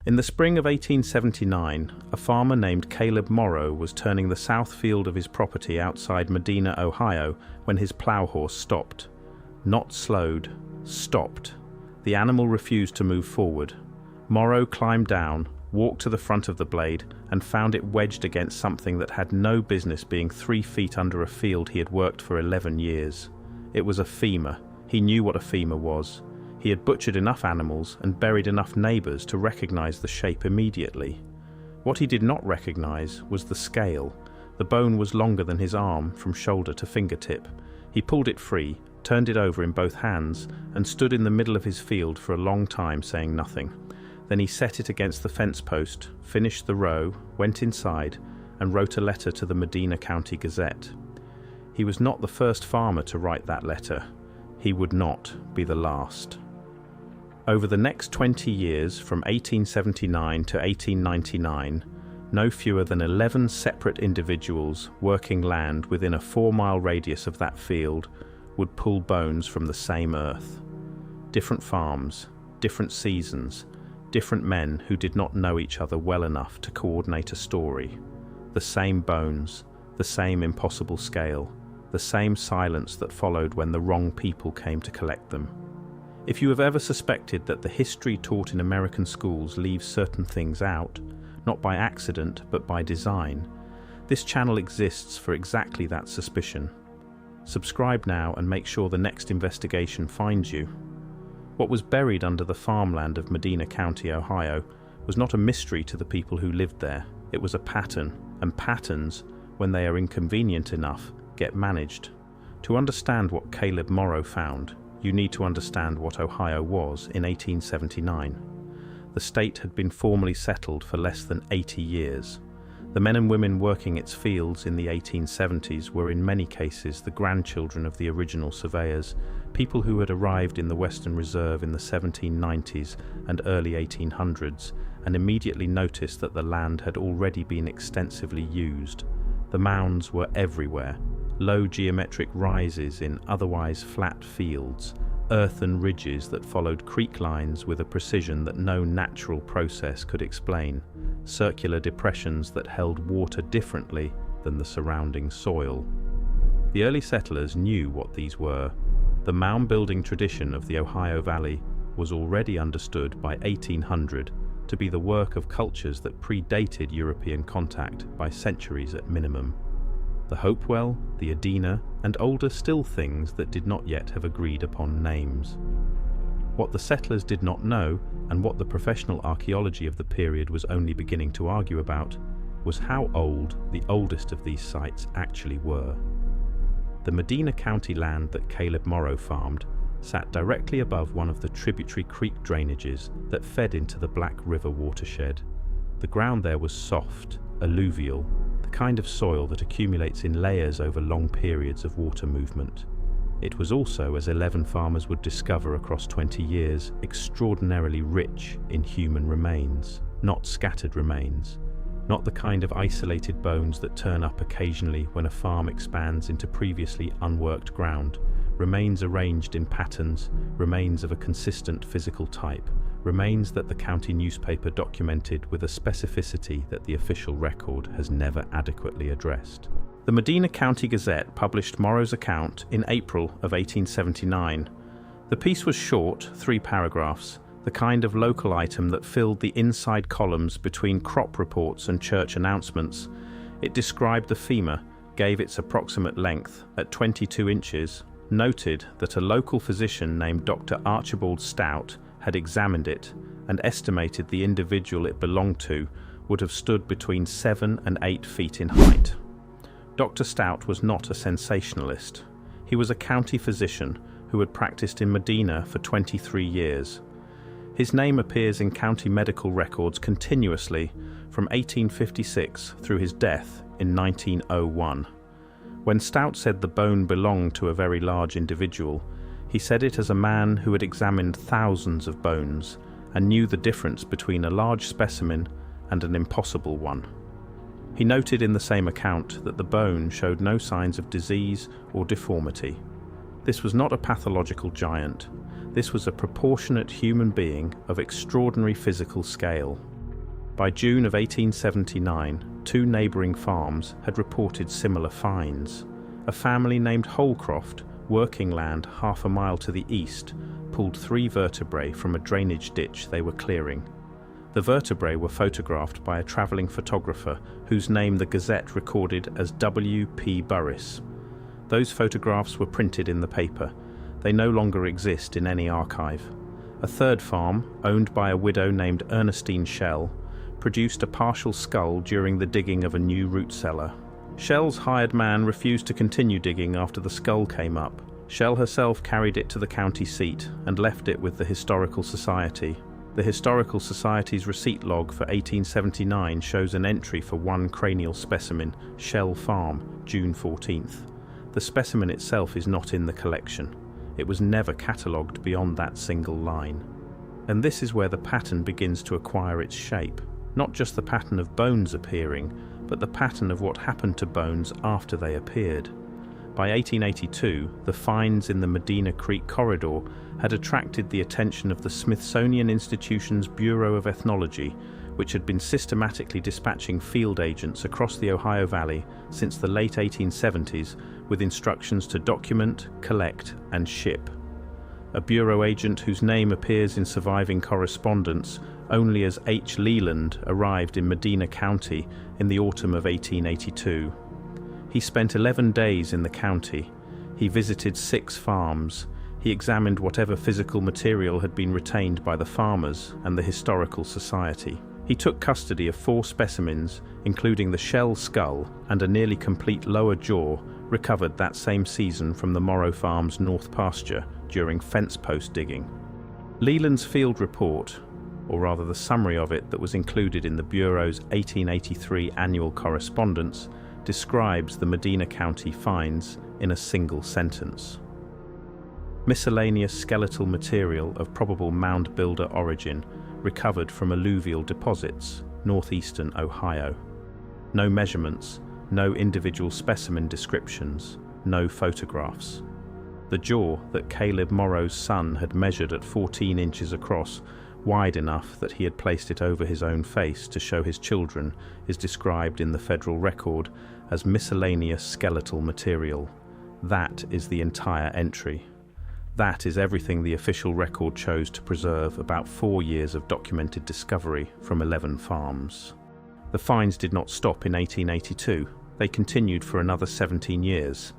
In the spring of 1879, a farmer named Caleb Morrow was turning the south field of his property outside Medina, Ohio, when his plow horse stopped. Not slowed, stopped. The animal refused to move forward. Morrow climbed down, walked to the front of the blade, and found it wedged against something that had no business being 3 feet under a field he had worked for 11 years. It was a femur. He knew what a femur was. He had butchered enough animals and buried enough neighbours to recognise the shape immediately. What he did not recognise was the scale. The bone was longer than his arm, from shoulder to fingertip. He pulled it free, turned it over in both hands, and stood in the middle of his field for a long time saying nothing. Then he set it against the fence post, finished the row, went inside, and wrote a letter to the Medina County Gazette. He was not the first farmer to write that letter. He would not be the last. Over the next 20 years, from 1879 to 1899, no fewer than 11 separate individuals working land within a 4-mile radius of that field would pull bones from the same earth. Different farms, different seasons, different men who did not know each other well enough to coordinate a story. The same bones, the same impossible scale, the same silence that followed when the wrong people came to collect them. If you have ever suspected that the history taught in American schools leaves certain things out, not by accident but by design, this channel exists for exactly that suspicion. Subscribe now and make sure the next investigation finds you. What was buried under the farmland of Medina County, Ohio, was not a mystery to the people who lived there. It was a pattern, and patterns, when they are inconvenient enough, get managed. To understand what Caleb Morrow found, you need to understand what Ohio was in 1879. The state had been formally settled for less than 80 years. The men and women working its fields in the 1870s were in many cases the grandchildren of the original surveyors, people who had arrived in the Western Reserve in the 1790s and early 1800s and immediately noticed that the land had already been extensively used. The mounds were everywhere. Low geometric rises in otherwise flat fields, earthen ridges that followed creek lines with a precision that no natural process could explain, circular depressions that held water differently than the surrounding soil. The early settlers knew what these were. The mound-building tradition of the Ohio Valley was already understood by 1800 to be the work of cultures that predated European contact by centuries at minimum. The Hopewell, the Adena, and older still things that did not yet have agreed upon names. What the settlers did not know, and what the professional archaeology of the period was only beginning to argue about, was how old the oldest of these sites actually were. The Medina County land that Caleb Morrow farmed sat directly above one of the tributary creek drainages that fed into the Black River watershed. The ground there was soft, alluvial, the kind of soil that accumulates in layers over long periods of water movement. It was also, as 11 farmers would discover across 20 years, extraordinarily rich in human remains, not scattered remains, not the kind of isolated bones that turn up occasionally when a farm expands into previously unworked ground, remains arranged in patterns, remains of a consistent physical type, remains that the county newspaper documented with a specificity that the official record has never adequately addressed. The Medina County Gazette published Morrow's account in April of 1879. The piece was short, 3 paragraphs, the kind of local item that filled the inside columns between crop reports and church announcements. It described the femur, gave its approximate length at 22 inches, noted that a local physician named Dr. Archibald Stout had examined it and estimated the individual it belonged to would have stood between 7 and 8 feet in height. Dr. Stout was not a sensationalist. He was a county physician who had practiced in Medina for 23 years. His name appears in county medical records continuously from 1856 through his death in 1901. When Stout said the bone belonged to a very large individual, he said it as a man who had examined thousands of bones and knew the difference between a large specimen and an impossible one. He noted in the same account that the bone showed no signs of disease or deformity. This was not a pathological giant. This was a proportionate human being of extraordinary physical scale. By June of 1879, 2 neighbouring farms had reported similar finds. A family named Holcroft, working land half a mile to the east, pulled 3 vertebrae from a drainage ditch they were clearing. The vertebrae were photographed by a travelling photographer whose name the Gazette recorded as W. P. Burris. Those photographs were printed in the paper. They no longer exist in any archive. A third farm, owned by a widow named Ernestine Schell, produced a partial skull during the digging of a new root cellar. Schell's hired man refused to continue digging after the skull came up. Schell herself carried it to the county seat and left it with the Historical Society. The Historical Society's receipt log for 1879 shows an entry for 1 cranial specimen, Schell Farm, June 14th. The specimen itself is not in the collection. It was never catalogued beyond that single line. And this is where the pattern begins to acquire its shape. Not just the pattern of bones appearing, but the pattern of what happened to bones after they appeared. By 1882, the finds in the Medina Creek corridor had attracted the attention of the Smithsonian Institution's Bureau of Ethnology, which had been systematically dispatching field agents across the Ohio Valley since the late 1870s with instructions to document, collect, and ship. A Bureau agent whose name appears in surviving correspondence only as H. Leland arrived in Medina County in the autumn of 1882. He spent 11 days in the county. He visited 6 farms. He examined whatever physical material had been retained by the farmers and the Historical Society. He took custody of 4 specimens, including the Schell skull and a nearly complete lower jaw recovered that same season from the Morrow Farm's north pasture during fence post digging. Leland's field report, or rather the summary of it that was included in the Bureau's 1883 annual correspondence, describes the Medina County finds in a single sentence. Miscellaneous skeletal material of probable mound builder origin recovered from alluvial deposits, northeastern Ohio. No measurements, no individual specimen descriptions, no photographs. The jaw that Caleb Morrow's son had measured at 14 inches across, wide enough that he had placed it over his own face to show his children, is described in the federal record as miscellaneous skeletal material. That is the entire entry. That is everything the official record chose to preserve about 4 years of documented discovery from 11 farms. The finds did not stop in 1882. They continued for another 17 years.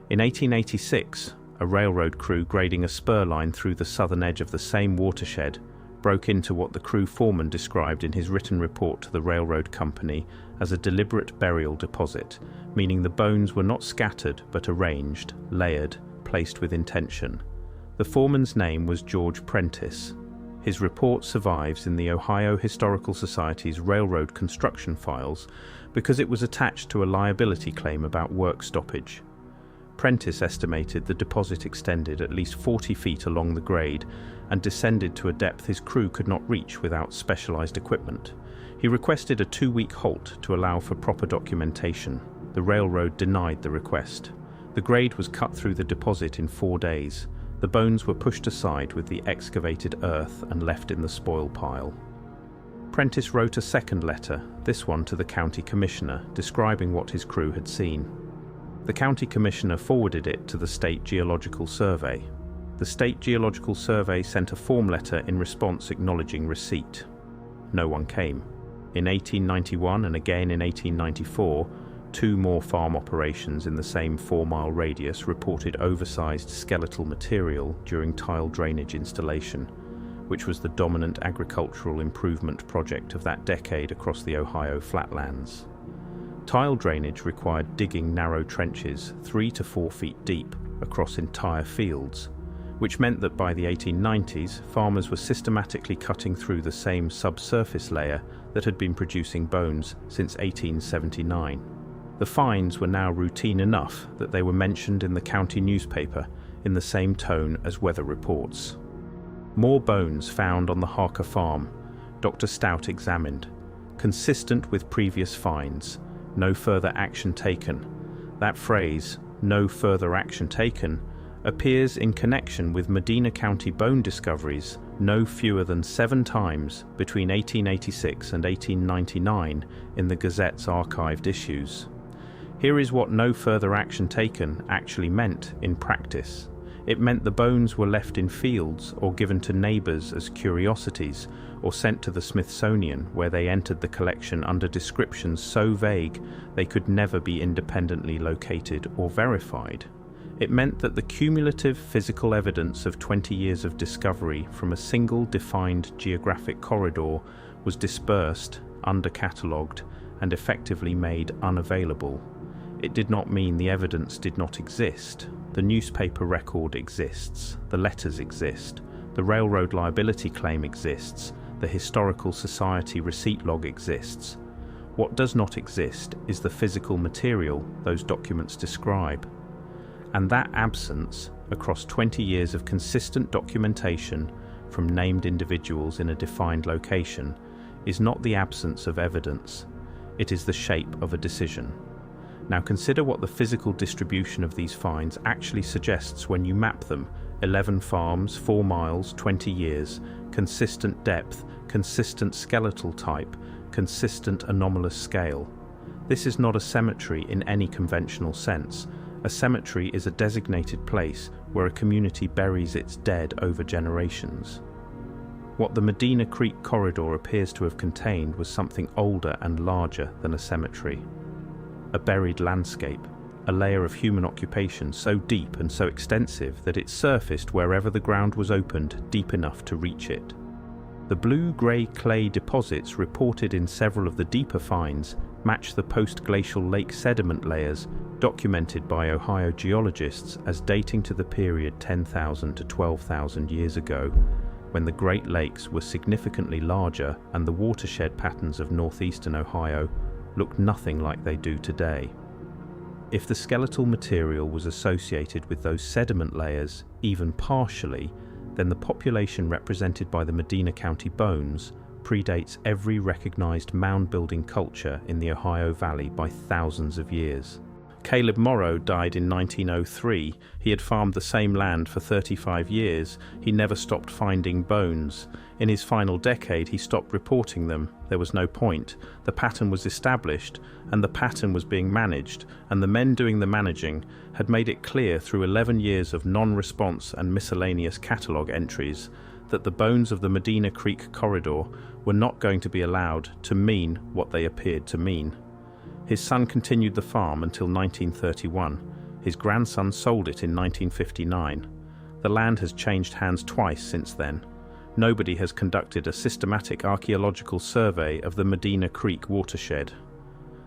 In 1886, a railroad crew grading a spur line through the southern edge of the same watershed broke into what the crew foreman described in his written report to the railroad company as a deliberate burial deposit, meaning the bones were not scattered but arranged, layered, placed with intention. The foreman's name was George Prentice. His report survives in the Ohio Historical Society's railroad construction files because it was attached to a liability claim about work stoppage. Prentice estimated the deposit extended at least 40 feet along the grade and descended to a depth his crew could not reach without specialized equipment. He requested a 2-week halt to allow for proper documentation. The railroad denied the request. The grade was cut through the deposit in 4 days. The bones were pushed aside with the excavated earth and left in the spoil pile. Prentice wrote a second letter, this one to the county commissioner, describing what his crew had seen. The county commissioner forwarded it to the State Geological Survey. The State Geological Survey sent a form letter in response acknowledging receipt. No one came. In 1891 and again in 1894, 2 more farm operations in the same 4-mile radius reported oversized skeletal material during tile drainage installation, which was the dominant agricultural improvement project of that decade across the Ohio flatlands. Tile drainage required digging narrow trenches 3 to 4 feet deep across entire fields, which meant that by the 1890s, farmers were systematically cutting through the same subsurface layer that had been producing bones since 1879. The finds were now routine enough that they were mentioned in the county newspaper in the same tone as weather reports. More bones found on the Harker farm, Dr. Stout examined. Consistent with previous finds, no further action taken. That phrase, no further action taken, appears in connection with Medina County bone discoveries no fewer than 7 times between 1886 and 1899 in the Gazette's archived issues. Here is what no further action taken actually meant in practice. It meant the bones were left in fields or given to neighbours as curiosities, or sent to the Smithsonian, where they entered the collection under descriptions so vague they could never be independently located or verified. It meant that the cumulative physical evidence of 20 years of discovery from a single defined geographic corridor was dispersed, under-catalogued, and effectively made unavailable. It did not mean the evidence did not exist. The newspaper record exists, the letters exist, the railroad liability claim exists, the Historical Society receipt log exists. What does not exist is the physical material those documents describe. And that absence, across 20 years of consistent documentation from named individuals in a defined location, is not the absence of evidence, it is the shape of a decision. Now consider what the physical distribution of these finds actually suggests when you map them: 11 farms, 4 miles, 20 years, consistent depth, consistent skeletal type, consistent anomalous scale. This is not a cemetery in any conventional sense. A cemetery is a designated place where a community buries its dead over generations. What the Medina Creek corridor appears to have contained was something older and larger than a cemetery. A buried landscape, a layer of human occupation so deep and so extensive that it surfaced wherever the ground was opened deep enough to reach it. The blue-grey clay deposits reported in several of the deeper finds match the post-glacial lake sediment layers documented by Ohio geologists as dating to the period 10,000 to 12,000 years ago, when the Great Lakes were significantly larger and the watershed patterns of northeastern Ohio looked nothing like they do today. If the skeletal material was associated with those sediment layers, even partially, then the population represented by the Medina County bones predates every recognized mound-building culture in the Ohio Valley by thousands of years. Caleb Morrow died in 1903. He had farmed the same land for 35 years. He never stopped finding bones. In his final decade, he stopped reporting them. There was no point. The pattern was established, and the pattern was being managed, and the men doing the managing had made it clear through 11 years of non-response and miscellaneous catalogue entries that the bones of the Medina Creek corridor were not going to be allowed to mean what they appeared to mean. His son continued the farm until 1931. His grandson sold it in 1959. The land has changed hands twice since then. Nobody has conducted a systematic archaeological survey of the Medina Creek watershed.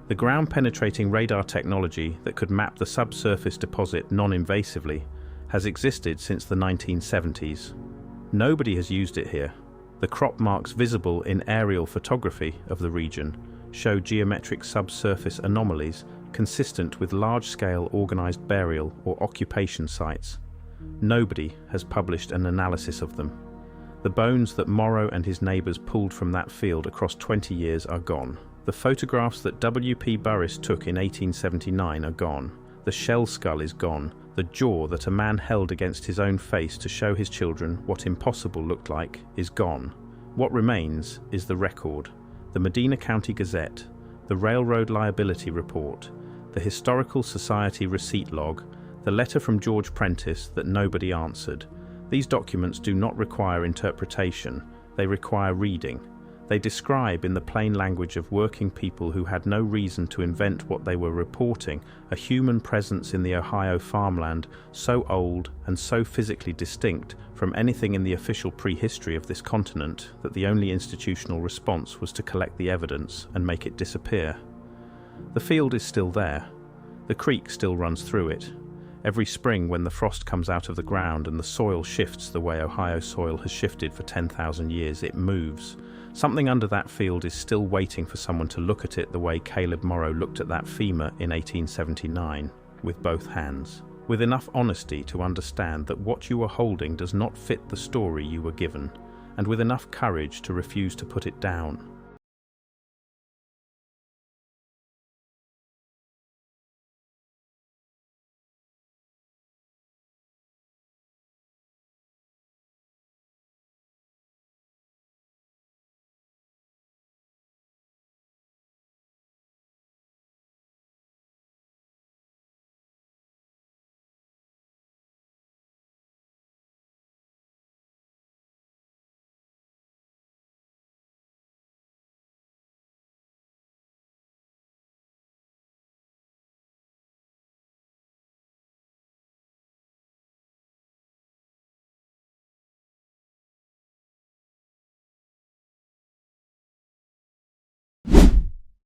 The ground-penetrating radar technology that could map the subsurface deposit non-invasively has existed since the 1970s. Nobody has used it here. The crop marks visible in aerial photography of the region show geometric subsurface anomalies consistent with large-scale organized burial or occupation sites. Nobody has published an analysis of them. The bones that Morrow and his neighbors pulled from that field across 20 years are gone. The photographs that W.P. Burris took in 1879 are gone. The shell skull is gone. The jaw that a man held against his own face to show his children what impossible looked like is gone. What remains is the record: the Medina County Gazette, the Railroad Liability Report, the Historical Society receipt log, the letter from George Prentice that nobody answered. These documents do not require interpretation, they require reading. They describe in the plain language of working people who had no reason to invent what they were reporting, a human presence in the Ohio farmland so old and so physically distinct from anything in the official prehistory of this continent that the only institutional response was to collect the evidence and make it disappear. The field is still there. The creek still runs through it. Every spring when the frost comes out of the ground and the soil shifts the way Ohio soil has shifted for 10,000 years, it moves. Something under that field is still waiting for someone to look at it the way Caleb Morrow looked at that femur in 1879, with both hands, with enough honesty to understand that what you are holding does not fit the story you were given, and with enough courage to refuse to put it down.